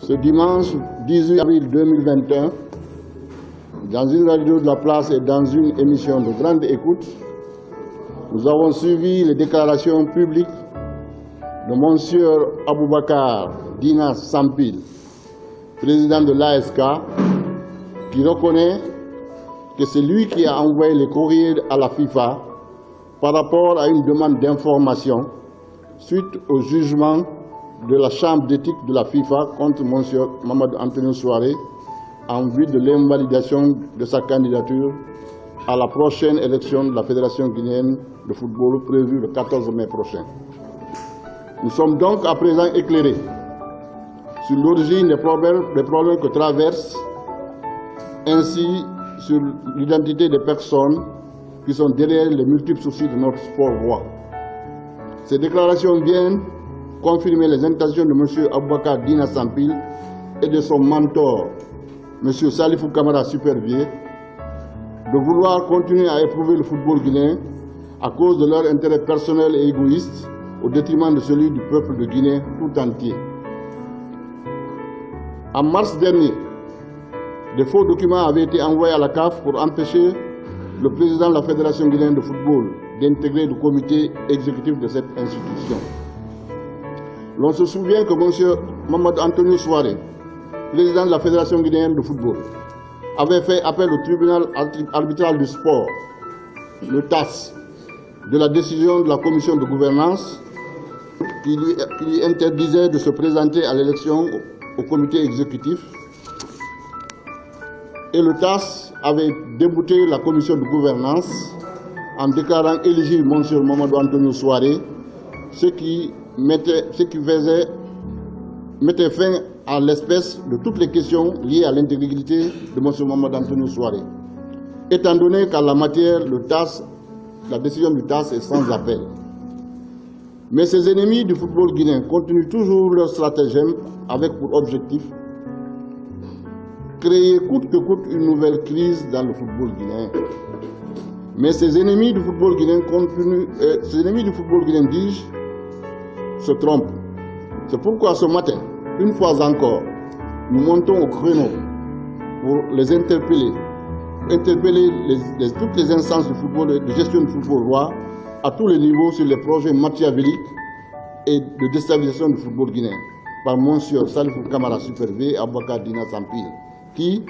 Ce dimanche 18 avril 2021, dans une radio de la place et dans une émission de grande écoute, nous avons suivi les déclarations publiques de Monsieur Aboubakar Dina Sampil, président de l'ASK, qui reconnaît que c'est lui qui a envoyé les courriers à la FIFA par rapport à une demande d'information suite au jugement de la Chambre d'éthique de la FIFA contre M. Mamadou Antonio Souaré en vue de l'invalidation de sa candidature à la prochaine élection de la Fédération guinéenne de football prévue le 14 mai prochain. Nous sommes donc à présent éclairés sur l'origine des problèmes que traversent, ainsi sur l'identité des personnes qui sont derrière les multiples soucis de notre sport roi. Ces déclarations viennent confirmer les intentions de M. Aboubakar Dina Sampil et de son mentor, M. Salifou Kamara Supervier, de vouloir continuer à éprouver le football guinéen à cause de leur intérêt personnel et égoïste au détriment de celui du peuple de Guinée tout entier. En mars dernier, des faux documents avaient été envoyés à la CAF pour empêcher le président de la Fédération guinéenne de football d'intégrer le comité exécutif de cette institution. L'on se souvient que M. Mamadou Antonio Souaré, président de la Fédération guinéenne de football, avait fait appel au tribunal arbitral du sport, le TAS, de la décision de la commission de gouvernance qui lui interdisait de se présenter à l'élection au comité exécutif. Et le TAS avait débouté la commission de gouvernance en déclarant éligible M. Mamadou Antonio Souaré, ce qui mettait fin à l'espèce de toutes les questions liées à l'intégrité de M. Mamadou Antonio Souaré. Étant donné qu'en la matière, la décision du TAS est sans appel. Mais ces ennemis du football guinéen continuent toujours leur stratagème avec pour objectif créer coûte que coûte une nouvelle crise dans le football guinéen. Mais ces ennemis du football guinéen dis-je, se trompent. C'est pourquoi ce matin, une fois encore, nous montons au créneau pour les interpeller toutes les instances de football, de gestion du football roi, à tous les niveaux sur les projets machiavéliques et de déstabilisation du football guinéen, par M. Salifou Kamara Supervier et Aboubakar Dina Sampil, qui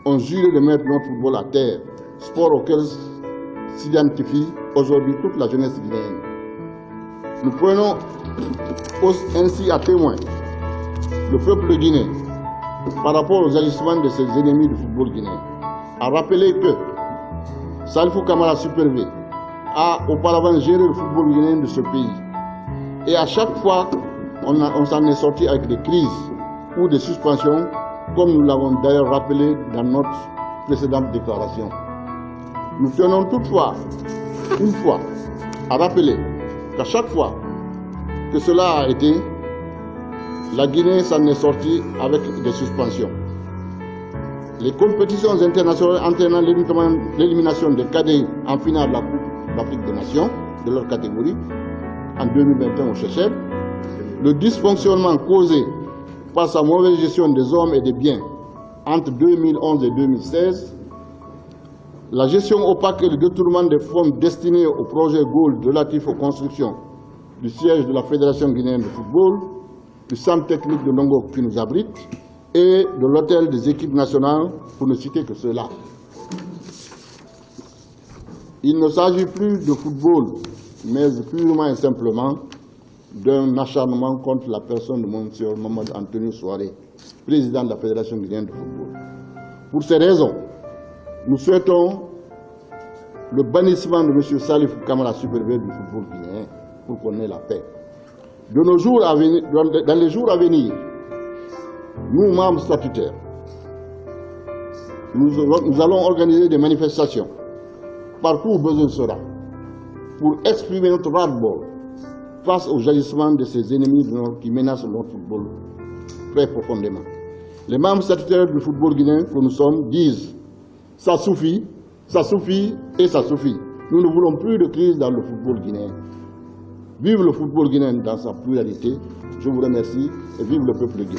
ont juré de mettre notre football à terre, sport auquel s'identifie aujourd'hui toute la jeunesse guinéenne. Nous prenons ainsi à témoin le peuple de Guinée par rapport aux agissements de ses ennemis du football guinéen, à rappeler que Salifou Kamara Supervier a auparavant géré le football guinéen de ce pays. Et à chaque fois, on s'en est sorti avec des crises ou des suspensions, comme nous l'avons d'ailleurs rappelé dans notre précédente déclaration. Nous tenons toutefois, une fois, à rappeler qu'à chaque fois que cela a été, la Guinée s'en est sortie avec des suspensions. Les compétitions internationales entraînant l'élimination des cadets en finale de la Coupe d'Afrique des Nations, de leur catégorie, en 2021 au Seychelles, le dysfonctionnement causé par sa mauvaise gestion des hommes et des biens entre 2011 et 2016, la gestion opaque et le détournement des fonds destinés au projet Gold relatif aux constructions du siège de la Fédération guinéenne de football, du centre technique de Ndongo qui nous abrite et de l'hôtel des équipes nationales, pour ne citer que cela. Il ne s'agit plus de football, mais purement et simplement d'un acharnement contre la personne de M. Mamadou Antonio Souaré, président de la Fédération guinéenne de football. Pour ces raisons, nous souhaitons le bannissement de M. Salifou Kamara Supervier du football guinéen pour qu'on ait la paix. Dans les jours à venir, nous, membres statutaires, nous allons organiser des manifestations partout où besoin sera pour exprimer notre ras-le-bol face aux agissements de ces ennemis qui menacent notre football très profondément. Les membres statutaires du football guinéen que nous sommes disent « ça suffit et ça suffit ». Nous ne voulons plus de crise dans le football guinéen. Vive le football guinéen dans sa pluralité. Je vous remercie et vive le peuple guinéen.